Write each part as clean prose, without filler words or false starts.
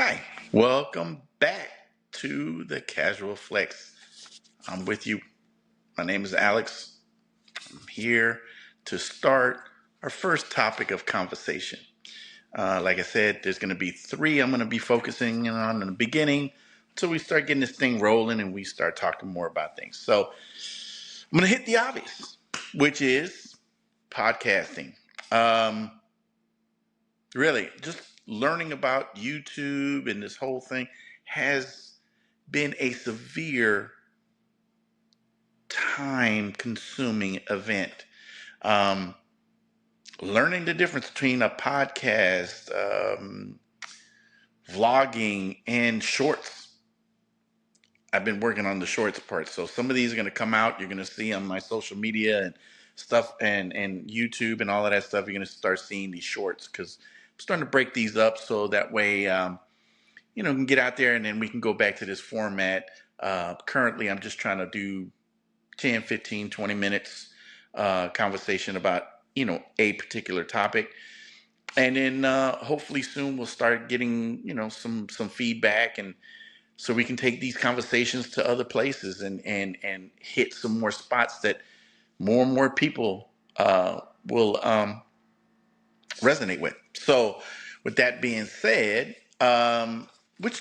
Hi, welcome back to the Casual Flex. I'm with you. My name is Alex. I'm here to start our first topic of conversation. Like I said, there's going to be three I'm going to be focusing on in the beginning until we start getting this thing rolling and we start talking more about things. So I'm going to hit the obvious, which is podcasting. Um, really, just learning about YouTube and this whole thing has been a severe time consuming event. Um, Learning the difference between a podcast, vlogging, and shorts. I've been working on the shorts part. So some of these are going to come out. You're going to see on my social media and stuff and YouTube and all of that stuff. You're going to start seeing these shorts because I'm starting to break these up so that way, we can get out there and then we can go back to this format. Currently, I'm just trying to do 10, 15, 20 minutes conversation about, a particular topic. And then hopefully soon we'll start getting, some feedback and so we can take these conversations to other places and hit some more spots that more and more people will resonate with. So with that being said, which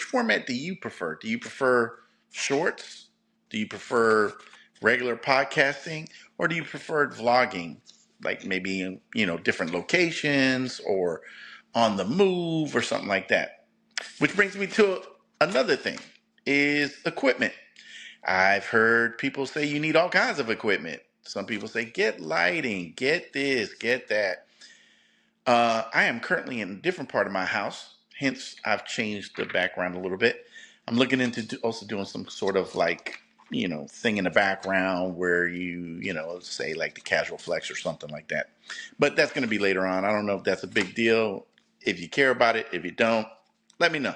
format do you prefer? Do you prefer shorts? Do you prefer regular podcasting, or do you prefer vlogging, like maybe in different locations or on the move or something like that? Which brings me to another thing: is equipment. I've heard people say you need all kinds of equipment. Some people say get lighting, get this, get that. I am currently in a different part of my house, hence I've changed the background a little bit. I'm looking into also doing some sort of like, thing in the background where say like the casual flex or something like that. But that's going to be later on. I don't know if that's a big deal. If you care about it, if you don't, let me know.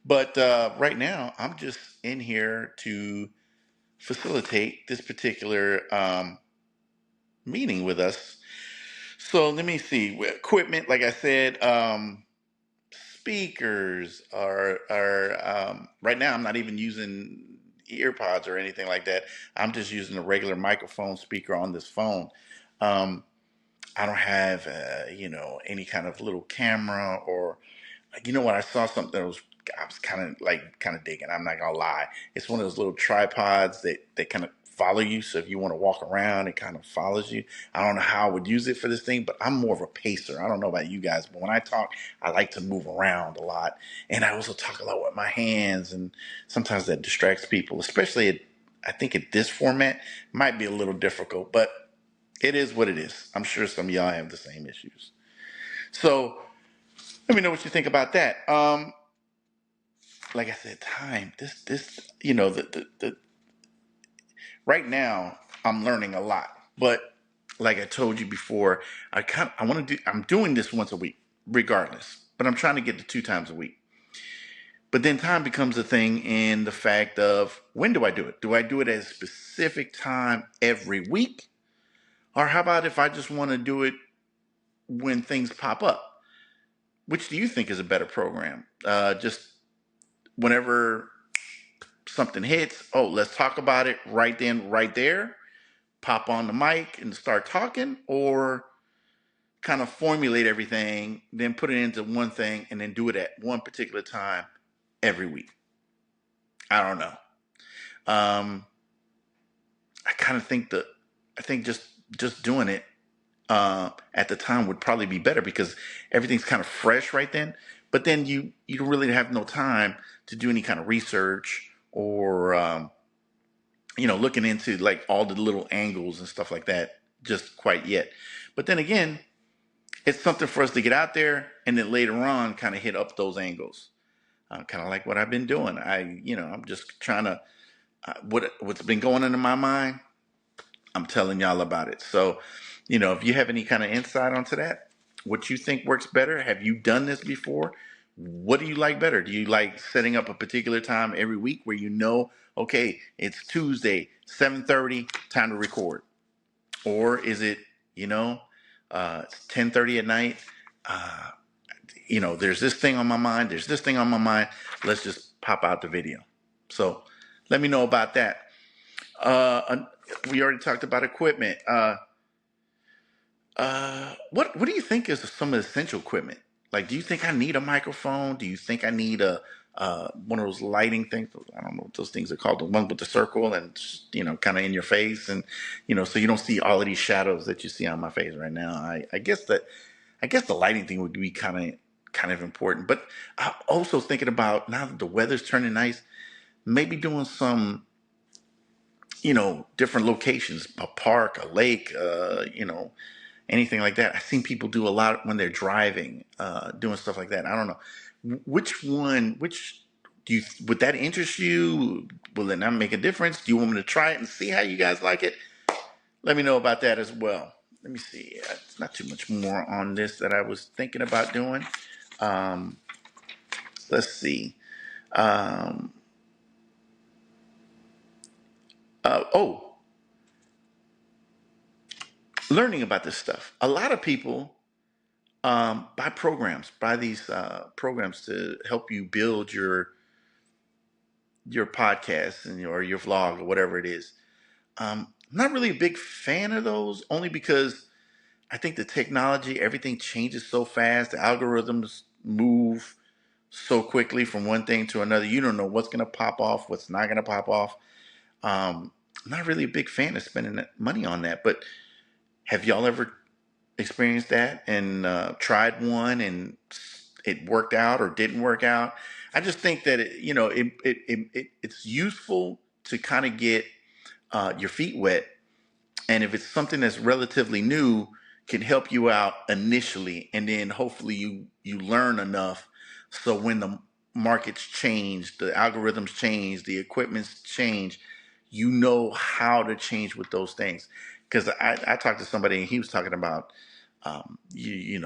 But right now, I'm just in here to facilitate this particular meeting with us. So let me see. Equipment, like I said, speakers are right now. I'm not even using earpods or anything like that. I'm just using a regular microphone speaker on this phone. Um, I don't have any kind of little camera or what, I saw something that I was kind of digging. I'm not gonna lie. It's one of those little tripods that kind of follow you. So if you want to walk around, it kind of follows you. I don't know how I would use it for this thing, but I'm more of a pacer. I don't know about you guys, but when I talk, I like to move around a lot. And I also talk a lot with my hands, and sometimes that distracts people, especially I think at this format might be a little difficult, but it is what it is. I'm sure some of y'all have the same issues. So let me know what you think about that. Like I said, time. This, the right now I'm learning a lot. But like I told you before, I want to do. I'm doing this once a week, regardless. But I'm trying to get to 2 times a week. But then time becomes a thing in the fact of when do I do it? Do I do it at a specific time every week, or how about if I just want to do it when things pop up? Which do you think is a better program? Just whenever something hits, oh, let's talk about it right then, right there, pop on the mic and start talking, or kind of formulate everything, then put it into one thing and then do it at one particular time every week. I don't know. Um, I kind of think that I think just doing it at the time would probably be better because everything's kind of fresh right then. But then you really have no time to do any kind of research or looking into like all the little angles and stuff like that just quite yet. But then again, it's something for us to get out there and then later on kind of hit up those angles. Kind of like what I've been doing. I'm just trying to, what's been going on in my mind, I'm telling y'all about it. So, if you have any kind of insight onto that, what you think works better, have you done this before? What do you like better? Do you like setting up a particular time every week where okay, it's Tuesday, 7:30, time to record? Or is it, it's 10:30 at night? Uh, there's this thing on my mind, there's this thing on my mind. Let's just pop out the video. So let me know about that. We already talked about equipment. What do you think is some of the essential equipment? Like, do you think I need a microphone? Do you think I need a one of those lighting things? I don't know what those things are called. The one with the circle and kind of in your face, and so you don't see all of these shadows that you see on my face right now. I guess the lighting thing would be kind of important. But I'm also thinking about now that the weather's turning nice, maybe doing some different locations, a park, a lake, anything like that. I've seen people do a lot when they're driving, doing stuff like that. I don't know. Which would that interest you? Will it not make a difference? Do you want me to try it and see how you guys like it? Let me know about that as well. Let me see. It's not too much more on this that I was thinking about doing. Um, let's see. Um, oh, learning about this stuff. A lot of people buy these programs to help you build your podcast or your vlog or whatever it is. I'm not really a big fan of those, only because I think the technology, everything changes so fast. The algorithms move so quickly from one thing to another. You don't know what's going to pop off, what's not going to pop off. I'm not really a big fan of spending that money on that. But have y'all ever experienced that and tried one and it worked out or didn't work out? I just think that it's useful to kind of get your feet wet, and if it's something that's relatively new, can help you out initially, and then hopefully you learn enough so when the markets change, the algorithms change, the equipment's change, you know how to change with those things. Because I talked to somebody and he was talking about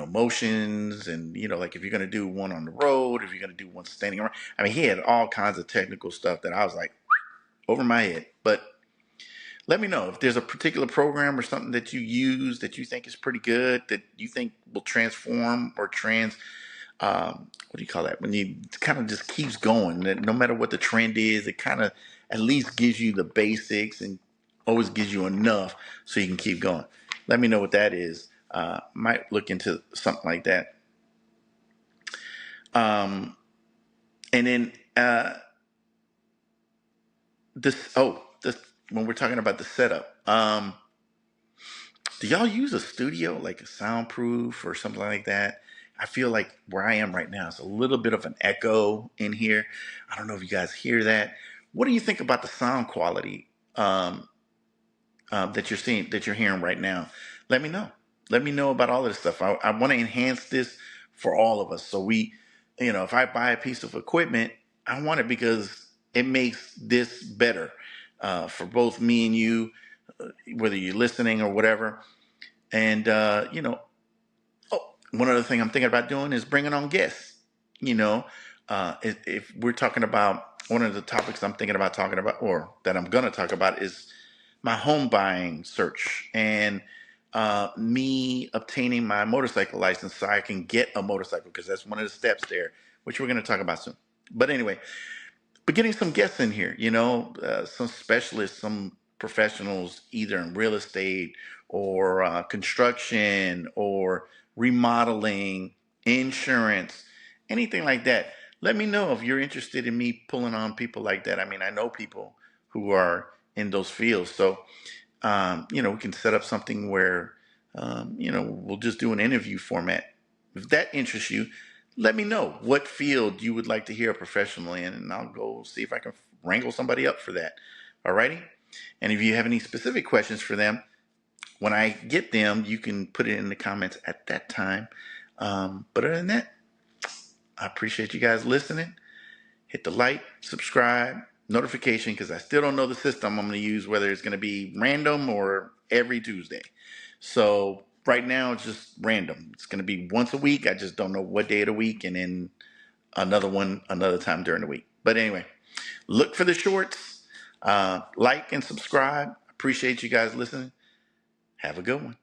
motions, and like if you're going to do one on the road, if you're going to do one standing around. I mean, he had all kinds of technical stuff that I was like over my head. But let me know if there's a particular program or something that you use that you think is pretty good, that you think will transform or what do you call that? When you kind of just keeps going, that no matter what the trend is, it kind of at least gives you the basics and always gives you enough so you can keep going. Let me know what that is. Might look into something like that. Um, and then this when we're talking about the setup. Do y'all use a studio, like a soundproof or something like that? I feel like where I am right now is a little bit of an echo in here. I don't know if you guys hear that. What do you think about the sound quality that you're hearing right now? Let me know. Let me know about all of this stuff. I want to enhance this for all of us. So if I buy a piece of equipment, I want it because it makes this better for both me and you, whether you're listening or whatever. And one other thing I'm thinking about doing is bringing on guests. You know, if we're talking about one of the topics I'm thinking about talking about, or that I'm going to talk about, is my home buying search and me obtaining my motorcycle license so I can get a motorcycle, because that's one of the steps there, which we're going to talk about soon. But anyway, but getting some guests in here, some specialists, some professionals, either in real estate or construction or remodeling, insurance, anything like that. Let me know if you're interested in me pulling on people like that. I mean, I know people who are in those fields. So, we can set up something where, we'll just do an interview format. If that interests you, let me know what field you would like to hear a professional in, and I'll go see if I can wrangle somebody up for that. Alrighty? And if you have any specific questions for them, when I get them, you can put it in the comments at that time. But other than that, I appreciate you guys listening. Hit the like, subscribe, notification, because I still don't know the system I'm going to use, whether it's going to be random or every Tuesday. So right now it's just random. It's going to be once a week. I just don't know what day of the week, and then another one another time during the week. But anyway, look for the shorts, like and subscribe. Appreciate you guys listening. Have a good one.